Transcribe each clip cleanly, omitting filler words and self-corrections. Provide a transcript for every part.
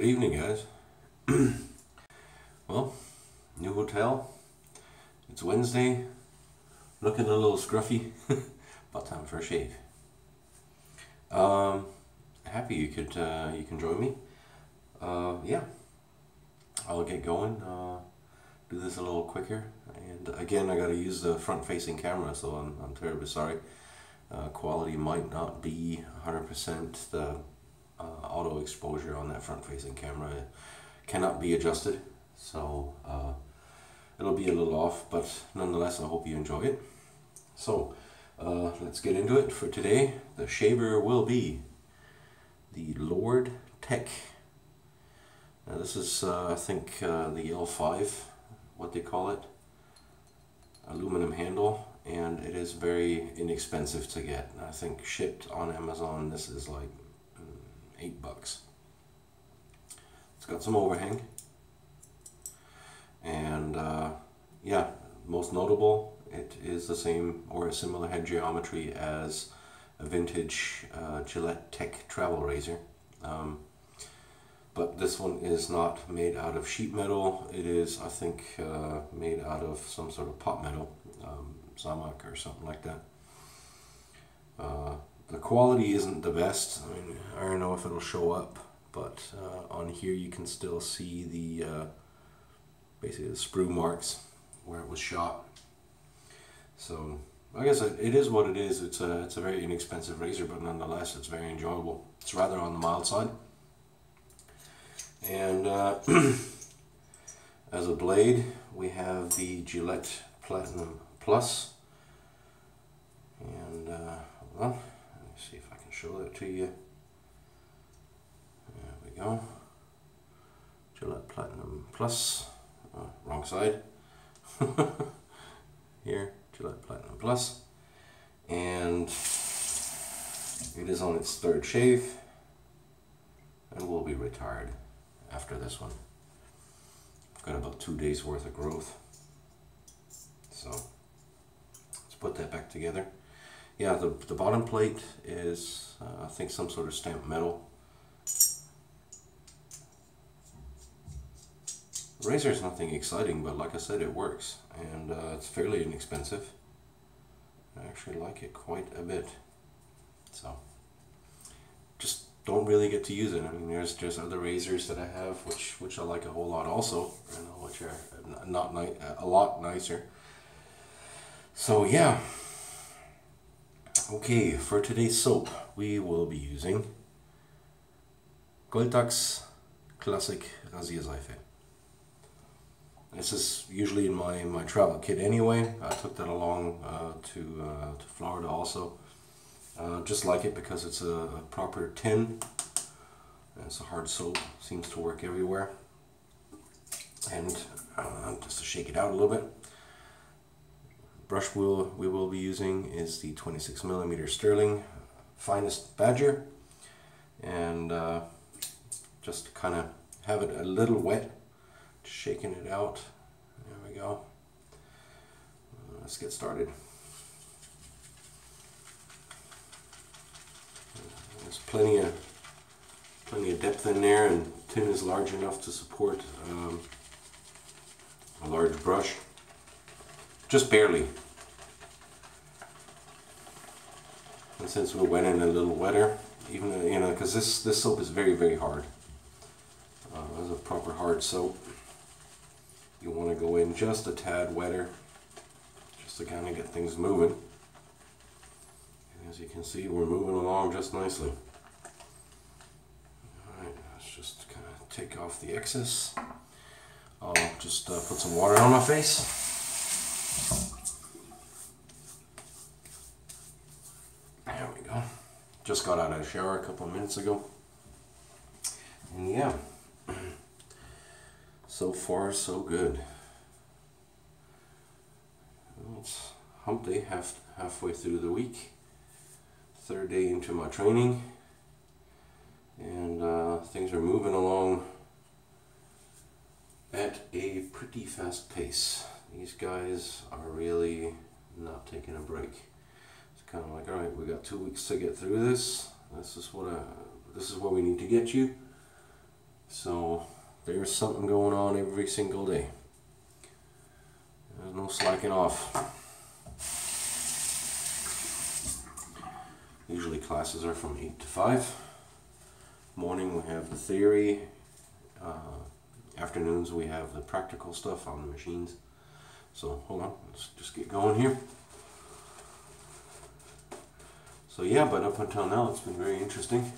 Good evening, guys. Well, new hotel. It's Wednesday. Looking a little scruffy. About time for a shave. Happy you can join me. Yeah, I'll get going. Do this a little quicker. And again, I gotta use the front-facing camera, so I'm terribly sorry. Quality might not be 100%. The auto exposure on that front-facing camera cannot be adjusted, so it'll be a little off, but nonetheless I hope you enjoy it. So let's get into it. For today, the shaver will be the Lord Tech. Now this is I think the L5, what they call it, aluminum handle, and it is very inexpensive to get. I think shipped on Amazon this is like $8. It's got some overhang, and yeah, most notable, it is the same or a similar head geometry as a vintage Gillette Tech travel razor, but this one is not made out of sheet metal. It is, I think, made out of some sort of pot metal, Zamak or something like that. The quality isn't the best. I mean, I don't know if it'll show up, but on here you can still see the basically the sprue marks where it was shot. So I guess it is what it is. It's a very inexpensive razor, but nonetheless it's very enjoyable. It's rather on the mild side. And as a blade, we have the Gillette Platinum Plus. And well, see if I can show that to you. There we go. Gillette Platinum Plus. Wrong side. Here, Gillette Platinum Plus. And it is on its third shave and will be retired after this one. I've got about 2 days worth of growth. So let's put that back together. Yeah, the bottom plate is, I think, some sort of stamped metal. The razor is nothing exciting, but like I said, it works, and it's fairly inexpensive. I actually like it quite a bit. So, just don't really get to use it. I mean, there's other razors that I have which I like a whole lot also, you know, which are not a lot nicer. So yeah. Okay, for today's soap, we will be using Golddachs Classic Rasierseife. This is usually in my travel kit anyway. I took that along to Florida also. Just like it because it's a proper tin. It's a hard soap, seems to work everywhere. And just to shake it out a little bit. Brush we will be using is the 26mm Sterling Finest Badger, and just to kind of have it a little wet, just shaking it out. There we go. Let's get started. There's plenty of depth in there, and tin is large enough to support a large brush. Just barely. And since we went in a little wetter, even you know, because this soap is very, very hard. As a proper hard soap, you want to go in just a tad wetter, just to kind of get things moving. And as you can see, we're moving along just nicely. All right, let's just kind of take off the excess. I'll just put some water on my face. There we go. Just got out of the shower a couple of minutes ago. And yeah, so far so good. It's hump day, halfway through the week. Third day into my training. And things are moving along at a pretty fast pace. These guys are really not taking a break. It's kind of like, all right, we got 2 weeks to get through this. This is what we need to get you. So there's something going on every single day. There's no slacking off. Usually classes are from 8 to 5. Morning we have the theory. Afternoons we have the practical stuff on the machines. So hold on, let's just get going here. So yeah, but up until now it's been very interesting.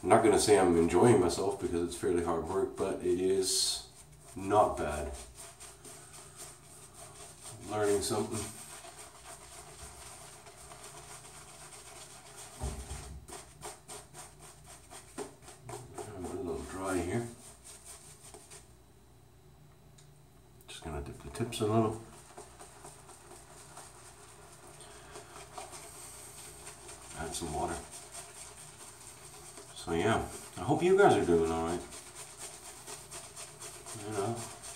I'm not going to say I'm enjoying myself because it's fairly hard work, but it is not bad. Learning something. I'm a little dry here. Just going to dip the tips a little. Add some water. So yeah, I hope you guys are doing alright. You know,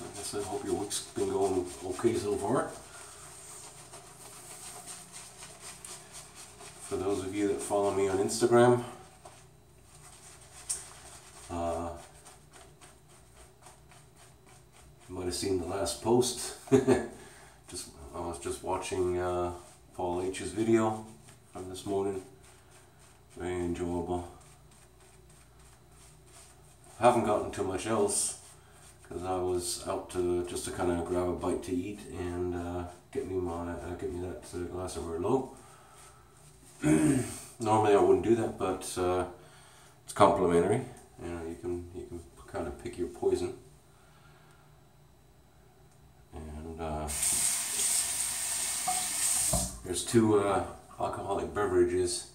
like I said, hope your week's been going okay so far. For those of you that follow me on Instagram, you might have seen the last post. I was just watching Paul H's video from this morning. Very enjoyable. Haven't gotten too much else because I was out just to kind of grab a bite to eat and get me that glass of Merlot. Normally I wouldn't do that, but it's complimentary. You know, you can kind of pick your poison. And there's 2 alcoholic beverages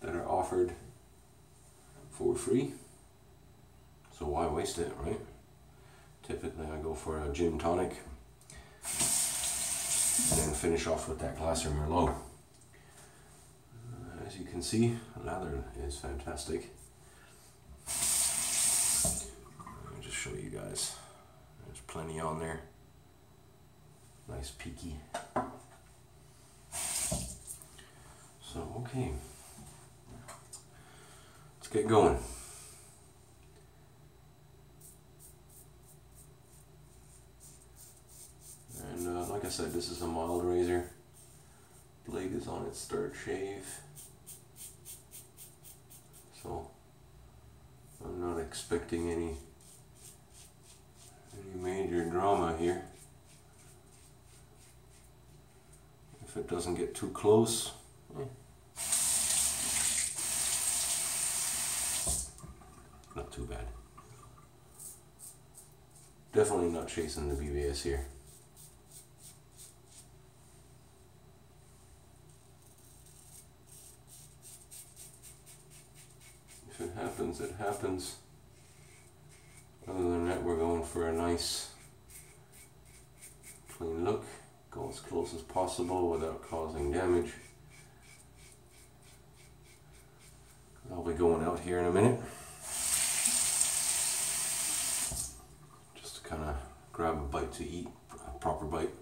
that are offered for free. So why waste it, right? Typically I go for a gin tonic and then finish off with that glass of Merlot. As you can see, lather is fantastic. Let me just show you guys. There's plenty on there. Nice peaky. So, okay. Let's get going. And like I said, this is a mild razor. Blade is on its 3rd shave. So I'm not expecting any major drama here. If it doesn't get too close, not too bad. Definitely not chasing the BBS here. If it happens, it happens. Other than that, we're going for a nice clean look. Go as close as possible without causing damage. I'll be going out here in a minute. Just to kind of grab a bite to eat, a proper bite.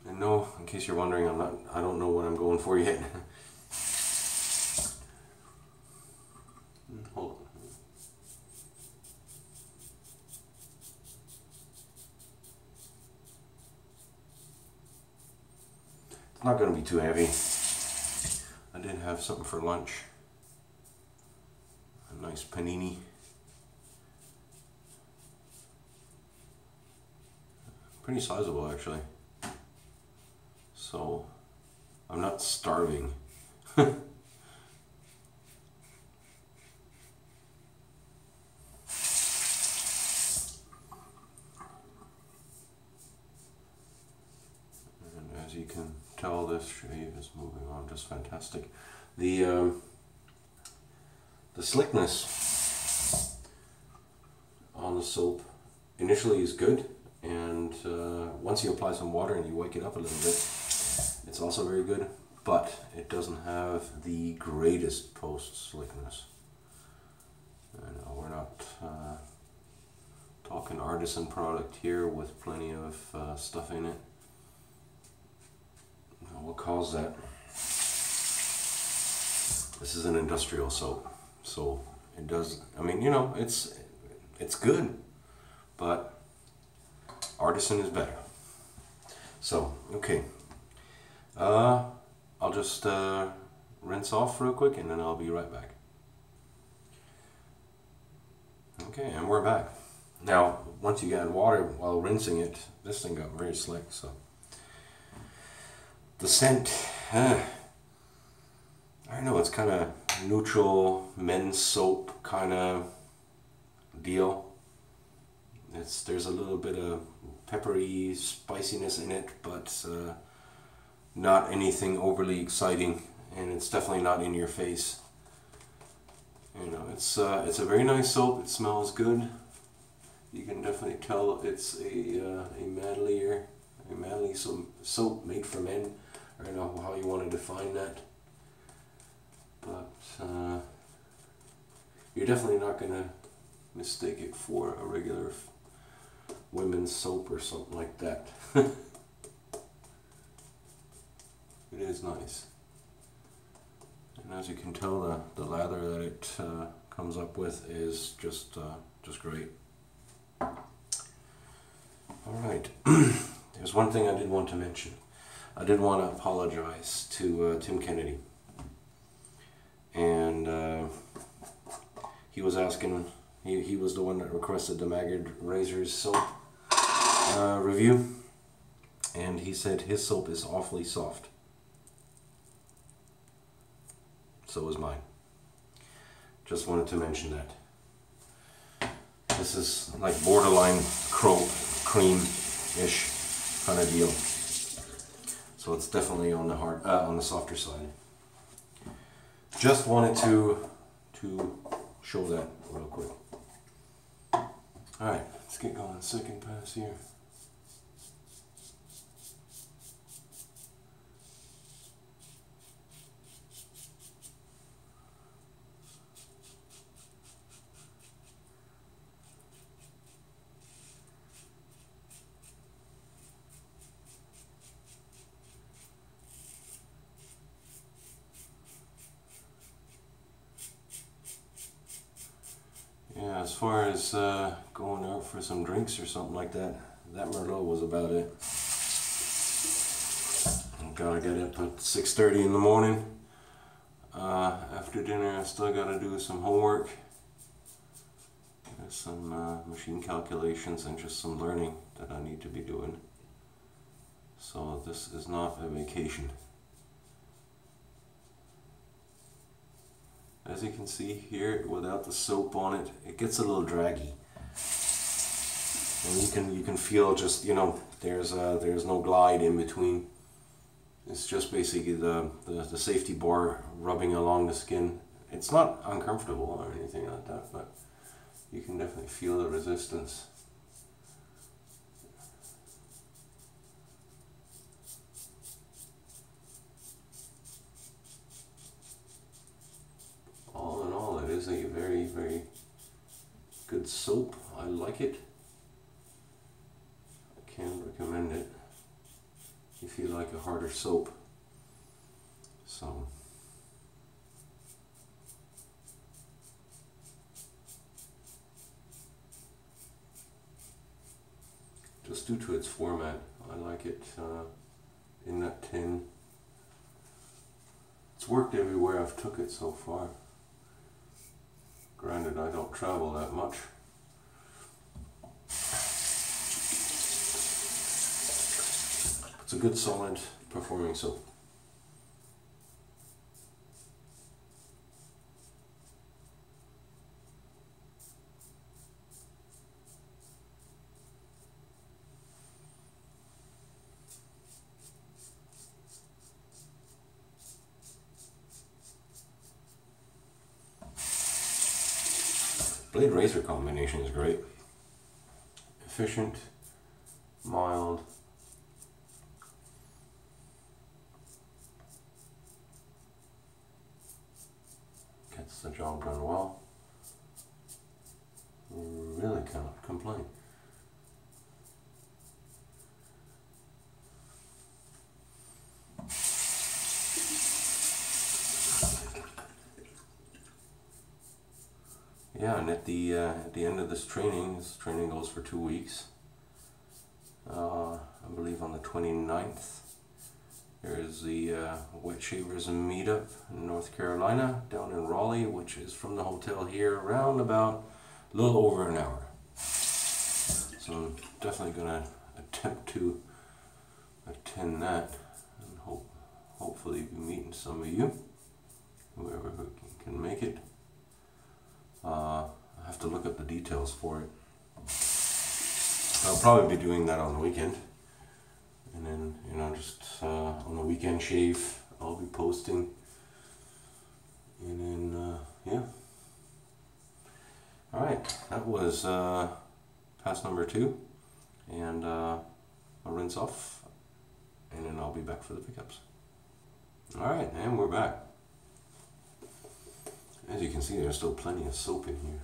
And no, in case you're wondering, I don't know what I'm going for yet. Hold on. It's not going to be too heavy. I did have something for lunch. A nice panini. Pretty sizable actually. So I'm not starving. And as you can tell, this shave is moving on just fantastic. The slickness on the soap initially is good, and once you apply some water and you wake it up a little bit, it's also very good, but it doesn't have the greatest post slickness. I know we're not Talking artisan product here with plenty of stuff in it. What caused that? This is an industrial soap, so it does, I mean, you know, it's good, but artisan is better. So, okay. I'll just rinse off real quick and then I'll be right back. Okay, and we're back. Now, once you add water while rinsing it, this thing got very slick, so. The scent, I don't know, it's kind of neutral men's soap kind of deal. There's a little bit of peppery spiciness in it, but not anything overly exciting, and it's definitely not in your face. You know, it's a very nice soap. It smells good. You can definitely tell it's a manly soap made for men. I don't know how you want to define that, but you're definitely not going to mistake it for a regular women's soap or something like that. It is nice. And as you can tell, the lather that it comes up with is just great. Alright, there's one thing I did want to mention. I did want to apologize to Tim Kennedy. And he was asking, he was the one that requested the Maggard Razors soap review. And he said his soap is awfully soft. So is mine. Just wanted to mention that. This is like borderline cream-ish kind of deal. So it's definitely on the on the softer side. Just wanted to show that real quick. All right, let's get going. Second pass here. Yeah, as far as going out for some drinks or something like that, that Merlot was about it. I gotta get up at 6:30 in the morning. After dinner I still gotta do some homework. There's some machine calculations and just some learning that I need to be doing. So this is not a vacation. As you can see here, without the soap on it, it gets a little draggy, and you can feel just, you know, there's no glide in between. It's just basically the safety bar rubbing along the skin. It's not uncomfortable or anything like that, but you can definitely feel the resistance. All in all, it is a very, very good soap. I like it. I can recommend it if you like a harder soap. So, just due to its format, I like it in that tin. It's worked everywhere I've took it so far. Granted, I don't travel that much. It's a good, solid performing soap. Blade razor combination is great. Efficient, mild. Gets the job done well. Really cannot complain. yeah, and at the end of this training goes for 2 weeks. I believe on the 29th, there is the Wet Shavers Meetup in North Carolina, down in Raleigh, which is from the hotel here around about a little over an hour. So I'm definitely going to attempt to attend that, and hopefully be meeting some of you, whoever can make it. I have to look up the details for it. I'll probably be doing that on the weekend, and then, you know, just on the weekend shave I'll be posting, and then yeah. Alright, that was pass number 2, and I'll rinse off, and then I'll be back for the pickups. Alright, and we're back. As you can see, there's still plenty of soap in here.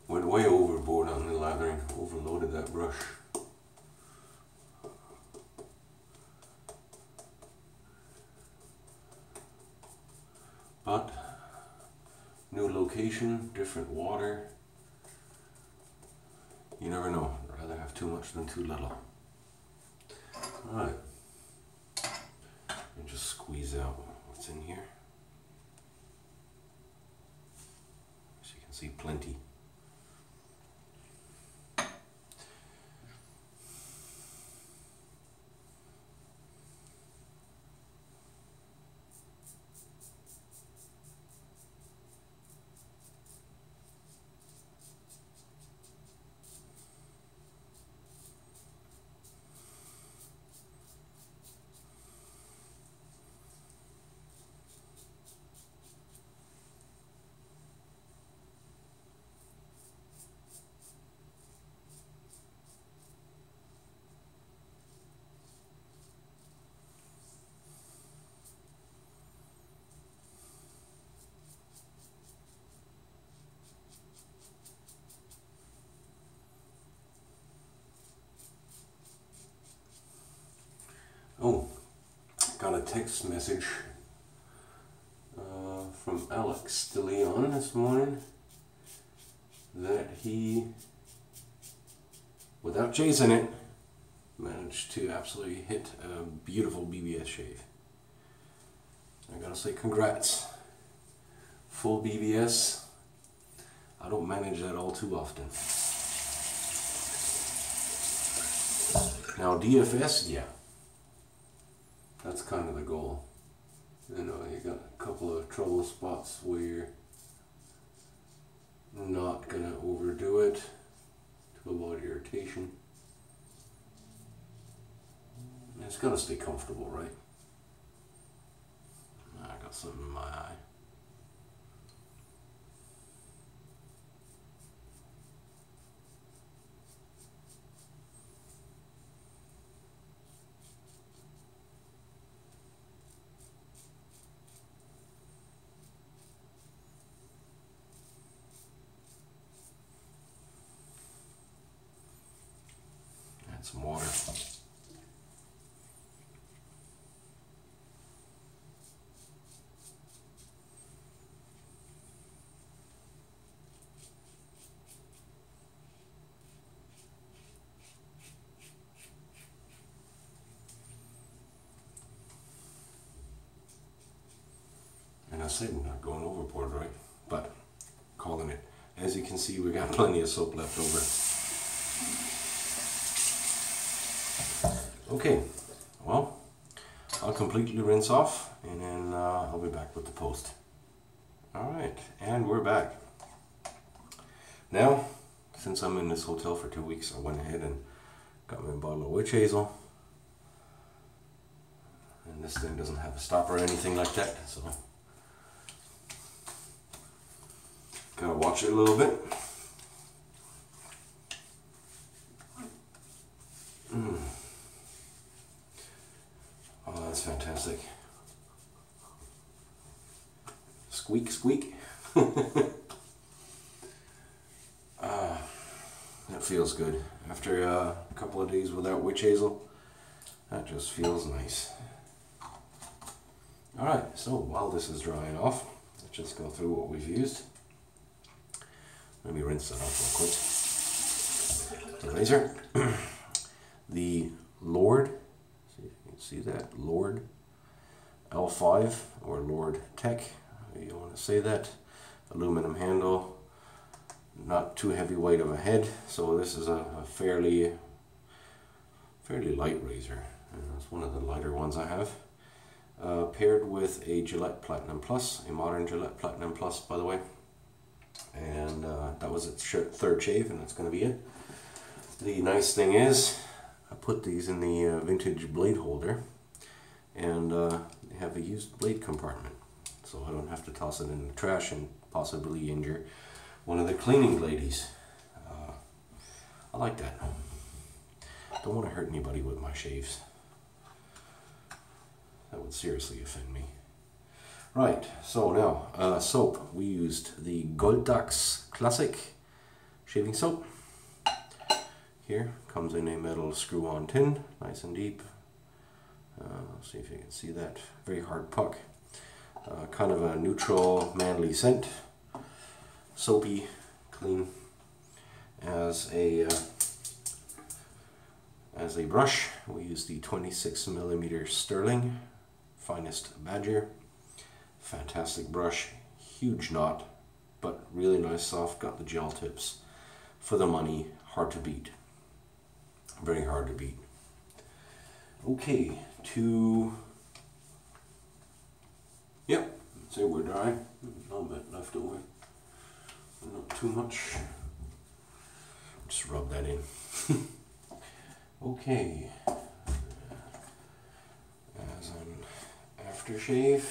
Went way overboard on the lathering, overloaded that brush. But, new location, different water. You never know, I'd rather have too much than too little. Alright, and just squeeze out what's in here. As you can see, plenty. Oh, got a text message from Alex DeLeon this morning that he, without chasing it, managed to absolutely hit a beautiful BBS shave. I gotta say congrats. Full BBS. I don't manage that all too often. Now DFS, yeah. That's kind of the goal. You know, you got a couple of trouble spots where you're not gonna overdo it to avoid irritation. And it's gotta stay comfortable, right? I got something in my eye. Add some water. And I said not going overboard, right? But calling it. As you can see, we got plenty of soap left over. Okay, well, I'll completely rinse off, and then I'll be back with the post. Alright, and we're back. Now, since I'm in this hotel for 2 weeks, I went ahead and got me a bottle of witch hazel. And this thing doesn't have a stopper or anything like that, so gotta watch it a little bit. Oh, that's fantastic. Squeak, squeak. That feels good. After a couple of days without witch hazel, that just feels nice. Alright, so while this is drying off, just go through what we've used. Let me rinse that off real quick. The razor, the Lord, see if you can see that, Lord L5 or Lord Tech, you want to say that. Aluminum handle, not too heavyweight of a head, so this is a fairly light razor. It's one of the lighter ones I have. Paired with a Gillette Platinum Plus, a modern Gillette Platinum Plus, by the way. And that was its third shave, and that's going to be it. The nice thing is, I put these in the vintage blade holder, and they have a used blade compartment, so I don't have to toss it in the trash and possibly injure one of the cleaning ladies. I like that. Don't want to hurt anybody with my shaves. That would seriously offend me. Right, so now, soap. We used the Golddachs Classic shaving soap. Here, comes in a metal screw-on tin, nice and deep. See if you can see that. Very hard puck. Kind of a neutral, manly scent. Soapy, clean. As a brush, we use the 26mm sterling, finest Badger. Fantastic brush, huge knot, but really nice, soft. Got the gel tips for the money. Hard to beat. Very hard to beat. Okay, yep, say we're dry. A little bit left over. Not too much. Just rub that in. Okay. As an aftershave,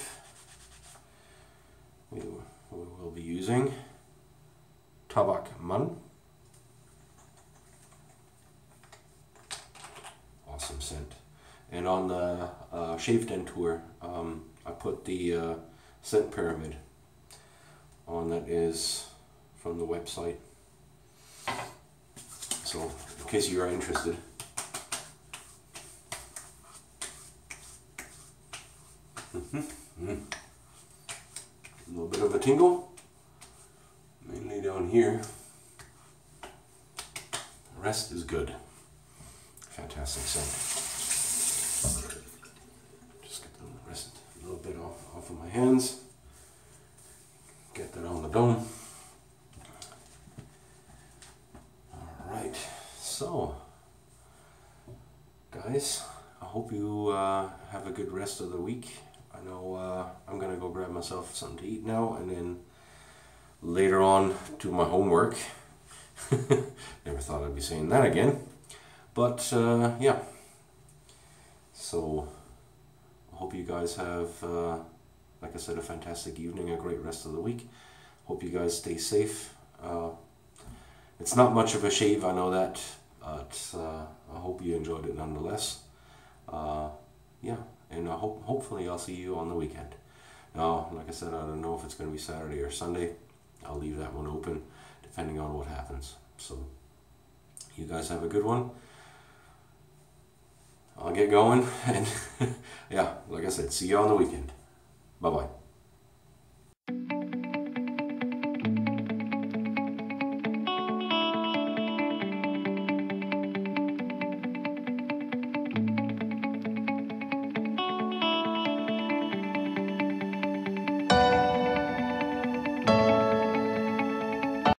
we will be using Tabak Man. Awesome scent. And on the Shave Den tour, I put the scent pyramid on. That is from the website. So, in case you are interested. A little bit of a tingle, mainly down here. The rest is good. Fantastic scent. Just get the rest a little bit off of my hands. Get that on the dome. Alright, so guys, I hope you have a good rest of the week. I know I'm gonna go grab myself something to eat now, and then later on do my homework. Never thought I'd be saying that again, but yeah. So I hope you guys have, like I said, a fantastic evening, a great rest of the week. Hope you guys stay safe. It's not much of a shave, I know that, but I hope you enjoyed it nonetheless. Yeah, and hopefully I'll see you on the weekend. Now, like I said, I don't know if it's going to be Saturday or Sunday. I'll leave that one open, depending on what happens. So, you guys have a good one. I'll get going, and yeah, like I said, see you on the weekend. Bye-bye.